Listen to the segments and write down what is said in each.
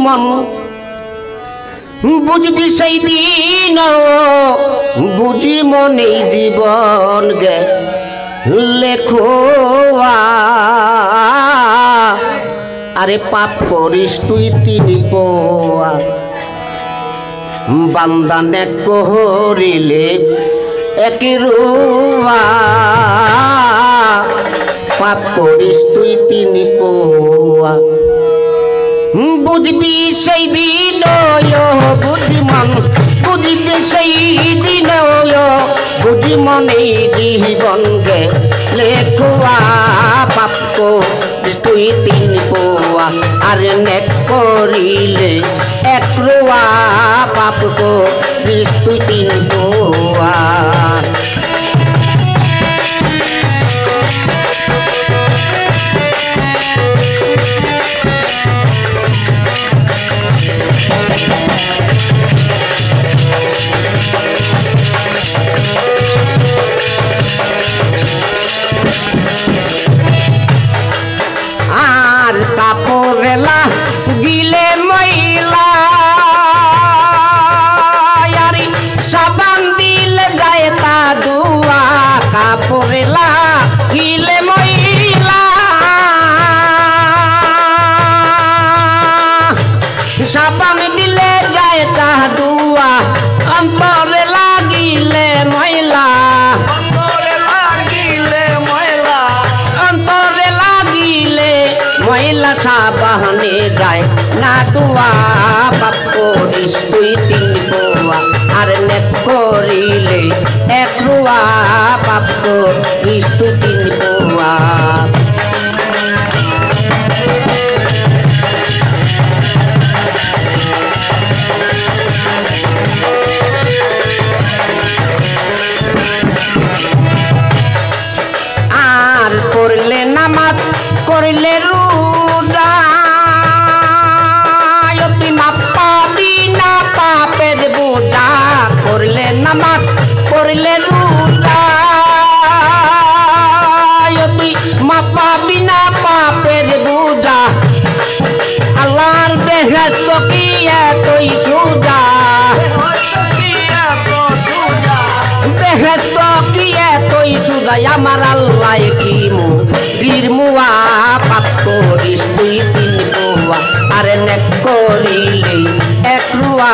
মন বুঝবি সেই দিন বুঝি মনে জীবন গে লেখো আরে পাপ করিস তুই তিনি পোয়া বান্দানে করিলে একই রুয়া পাপ করিস তুই তিনি পোয়া বুঝবি সেই দিন বুদ্ধিমান বুঝবি সেই দিন বুঝি মনে জীবন গে লেখুয়া পাপ করিস তুই তিনি পোয়া আর নেক করিলে এক রুয়া পাপ করিস তুই তিনি পোয়া আর কাপড়েলা গিলে ময়লা আরে সাবান দিলে যায় তা দুয়া কাপড়েলা গিলে ময়লা সাবান দিলে যায় তা দুয়া অন্তরে লাগিলে ময়লা ময়লা সাবানে যায় না দুয়া পাপ করিস তুই তিনি পোয়া আর নেক করিলে এক রুয়া পাপ করিস তুই তিনি পোয়া আর করলে নামাজ করলে রোজা তুই মাপ পাবি না পাপের বোঝা করলে নামাজ করলে রোজা তুই মাপ পাবি না পাপের বোঝা আল্লাহর বেহেশত কি এতই সোজা বেহেশত কি এতই সোজা আমার আল্লাহ কি মুদির মুয়া পাপ করিস তুই তিনি পোয়া আর নেক করিলে এক রুয়া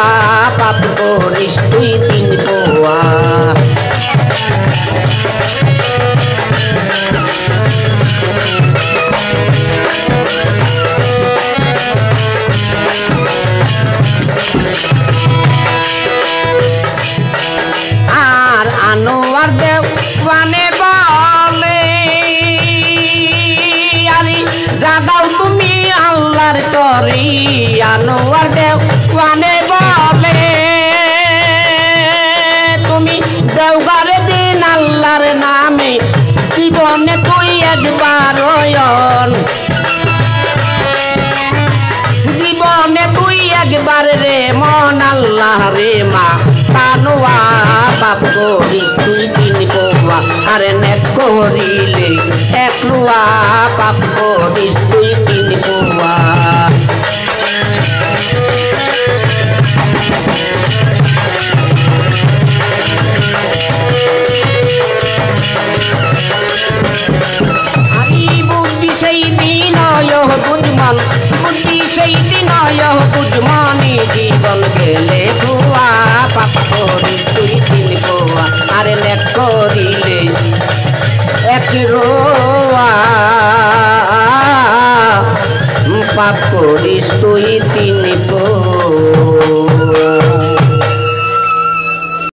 পাপ করিস তুই তিনি পোয়া আর আনোয়ার দেব মানে বলে আরে জাগাও তুমি আল্লাহর তরি আনোয়ার দেব মানে বলে তুমি দেওগারে দিন আল্লাহর নামে জীবনে তুই একবার জীবনে তুই একবার রে মন আল্লাহ রে মা কানোয়া পাপ করি তুই তিনি পোয়া আর নেক করিলে এক রুয়া পাপ করিস তুই তিনি পোয়া বুদ্ধি সেই দিন বুঝমান বুদ্ধি সেই দিন বুঝমানি জীবন গেলে ধোয়া পাপ করিস তুই তিনি পোয়া আর নেক করিলে এক রোয়া পাপ করিস তুই তিনি পোয়া।